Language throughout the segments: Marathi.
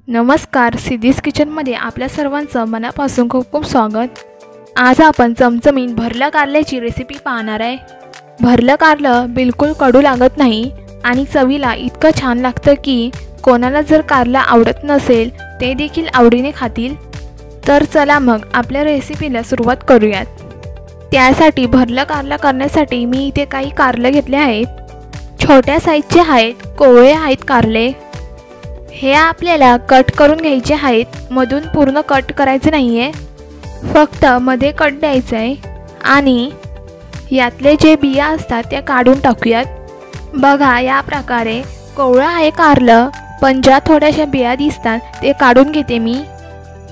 नमस्कार, सिद्धीज किचनमध्ये आपल्या सर्वांचं मनापासून खूप खूप स्वागत। आज आपण चमचमीत भरलं कारल्याची रेसिपी पाहणार आहे। भरलं कारलं बिलकुल कडू लागत नाही आणि चवीला इतकं छान लागतं की कोणाला जर कारलं आवडत नसेल ते देखील आवडीने खातील। तर चला मग आपल्या रेसिपीला सुरुवात करूयात। त्यासाठी भरलं कारलं करण्यासाठी मी इथे काही कारले घेतले आहेत। छोट्या साईजचे आहेत, कोवळे आहेत कारले। हे आपल्याला कट करून घ्यायचे आहेत, मधून पूर्ण कट करायचे नाहीये, फक्त मध्ये कट द्यायचं आहे आणि यातले जे बिया असतात त्या काढून टाकूयात। बघा या प्रकारे कोवळं आहे कारलं, पण ज्या थोड्याशा बिया दिसतात ते काढून घेते मी।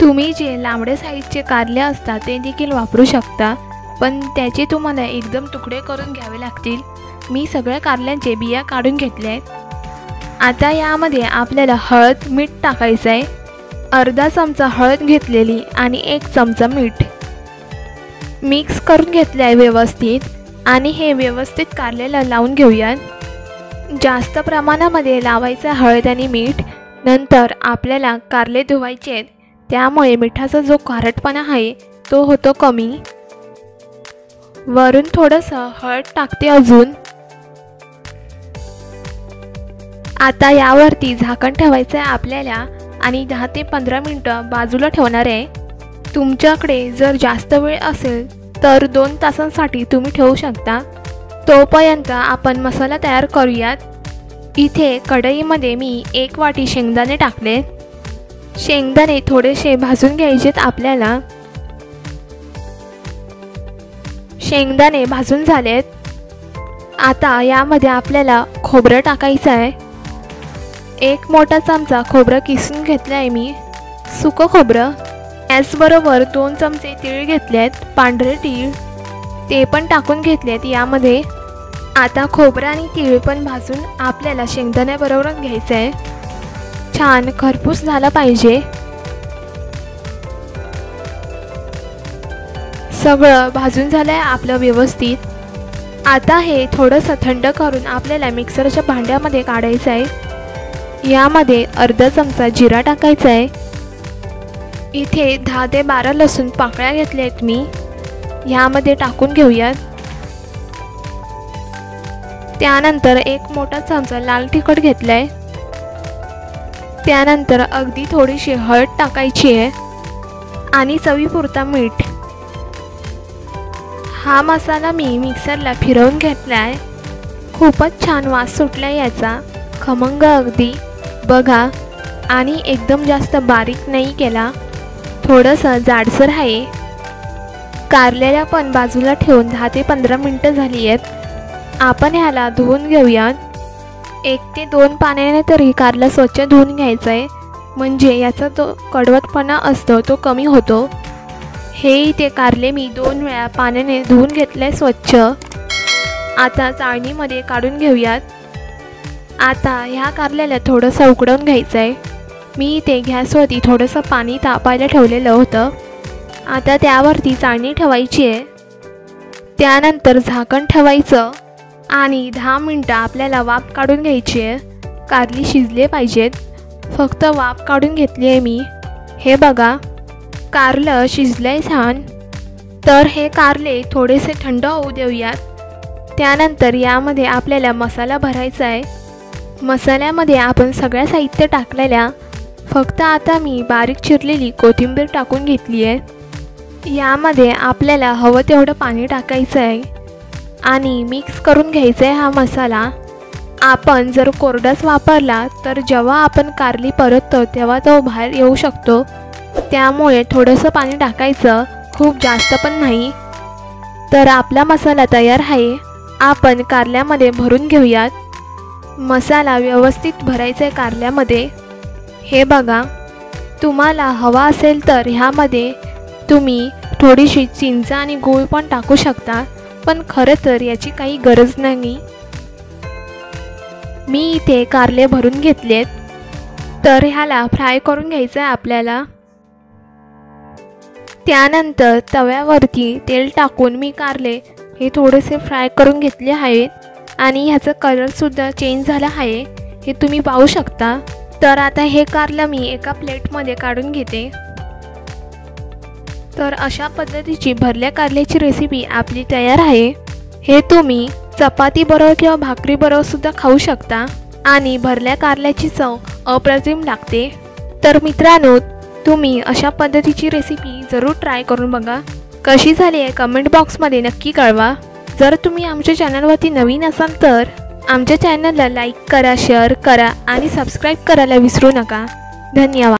तुम्ही जे लांबडे साईजचे कारले असतात ते देखील वापरू शकता, पण त्याचे तुम्हाला एकदम तुकडे करून घ्यावे लागतील। मी सगळ्या कारल्यांचे बिया काढून घेतले आहेत। आता यामध्ये आपल्याला हळद मीठ टाकायचं आहे। अर्धा चमचा हळद घेतलेली आणि 1 चमचा मीठ मिक्स करून घेतले आहे व्यवस्थित आणि हे व्यवस्थित कारल्याला लावून घेऊयात। जास्त प्रमाणामध्ये लावायचं हळद आणि मीठ। नंतर आपल्याला कारले धुवायचे आहेत, त्यामुळे मिठाचा जो खारटपणा आहे तो होतो कमी। वरून थोडंसं हळद टाकते अजून। आता यावरती झाकण ठेवायचं आहे आपल्याला आणि 10 ते 15 मिनिटं बाजूला ठेवणार आहे। तुमच्याकडे जर जास्त वेळ असेल तर 2 तासांसाठी तुम्ही ठेवू शकता। तोपर्यंत आपण मसाला तयार करूयात। इथे कढईमध्ये मी 1 वाटी शेंगदाणे टाकले। शेंगदाणे थोडेसे भाजून घ्यायचेत आपल्याला। शेंगदाणे भाजून झालेत। आता यामध्ये आपल्याला खोबरं टाकायचं आहे। 1 मोठा चमचा खोबरं किसून घेतलं आहे मी, सुकं खोबरं। त्याचबरोबर 2 चमचे तीळ घेतलेत, पांढरे तीळ, ते पण टाकून घेतलेत यामध्ये। आता खोबरं आणि तीळ पण भाजून आपल्याला शेंगदाण्याबरोबर घ्यायचं आहे। छान खरपूस झाला पाहिजे। सगळं भाजून झालं आहे आपलं व्यवस्थित। आता हे थोडंसं थंड करून आपल्याला मिक्सरच्या भांड्यामध्ये काढायचं आहे। यामध्ये अर्धा चमचा जिरा टाकायचा आहे। इथे 10 ते 12 लसूण पाकळ्या घेतल्या आहेत मी, यामध्ये टाकून घेऊयात। त्यानंतर 1 मोठा चमचा लाल तिखट घेतला आहे। त्यानंतर अगदी थोडीशी हळद टाकायची आहे आणि चवीपुरता मीठ। हा मसाला मी मिक्सरला फिरवून घेतला आहे। खूपच छान वास सुटला याचा, खमंग अगदी। बघा, आणि एकदम जास्त बारीक नाही केला, थोडंसं जाडसर आहे। कारल्याला पण बाजूला ठेवून 10 ते 15 मिनिटं झाली आहेत। आपण ह्याला धुवून घेऊयात। 1 ते 2 पाण्याने तरी कारला स्वच्छ धुवून घ्यायचं आहे, म्हणजे याचा तो कडवटपणा असतो तो कमी होतो। हे इथे कारले मी 2 वेळा पाण्याने धुवून घेतले स्वच्छ। आता चाळणीमध्ये काढून घेऊयात। आता ह्या कारल्याला थोडंसं उकडवून घ्यायचं आहे। मी इथे गॅसवरती थोडंसं पाणी तापायला ठेवलेलं होतं। आता त्यावरती चाळणी ठेवायची आहे। त्यानंतर झाकण ठेवायचं आणि 10 मिनिटं आपल्याला वाफ काढून घ्यायची आहे। कारली शिजले पाहिजेत, फक्त वाफ काढून घेतली आहे मी। हे बघा, कारलं शिजलंय छान। तर हे कारले थोडेसे थंड होऊ देऊयात। त्यानंतर यामध्ये आपल्याला मसाला भरायचा आहे। मसाल्यामध्ये आपण सगळ्या साहित्य टाकलेल्या, फक्त आता मी बारीक चिरलेली कोथिंबीर टाकून घेतली आहे। यामध्ये आपल्याला हवं तेवढं पाणी टाकायचं आहे आणि मिक्स करून घ्यायचं आहे हा मसाला। आपण जर कोरडाच वापरला तर जेव्हा आपण कारली परततो तेव्हा तो बाहेर येऊ शकतो, त्यामुळे थोडंसं पाणी टाकायचं, खूप जास्त पण नाही। तर आपला मसाला तयार आहे। आपण कारल्यामध्ये भरून घेऊयात। मसाला व्यवस्थित भरायचा आहे कारल्यामध्ये। हे बघा, तुम्हाला हवा असेल तर ह्यामध्ये तुम्ही थोडीशी चिंच आणि गूळ पण टाकू शकता, पण खरं तर याची काही गरज नाही। मी इथे कारले भरून घेतलेत, तर ह्याला फ्राय करून घ्यायचं आहे आपल्याला। त्यानंतर तव्यावरती तेल टाकून मी कारले हे थोडेसे फ्राय करून घेतले आहेत आणि ह्याचा कलरसुद्धा चेंज झाला आहे, हे तुम्ही पाहू शकता। तर आता हे कारलं मी एका प्लेटमध्ये काढून घेते। तर अशा पद्धतीची भरल्या कारल्याची रेसिपी आपली तयार आहे। हे तुम्ही चपाती बरोबर किंवा भाकरी बरोबर सुद्धा खाऊ शकता आणि भरल्या कारल्याची चव अप्रतिम लागते। तर मित्रांनो, तुम्ही अशा पद्धतीची रेसिपी जरूर ट्राय करून बघा। कशी झाली आहे कमेंट बॉक्समध्ये नक्की कळवा। जर तुम्ही आमच्या चॅनलवरती नवीन असाल तर आमच्या चॅनलला लाईक करा, शेअर करा आणि सबस्क्राईब करायला विसरू नका। धन्यवाद।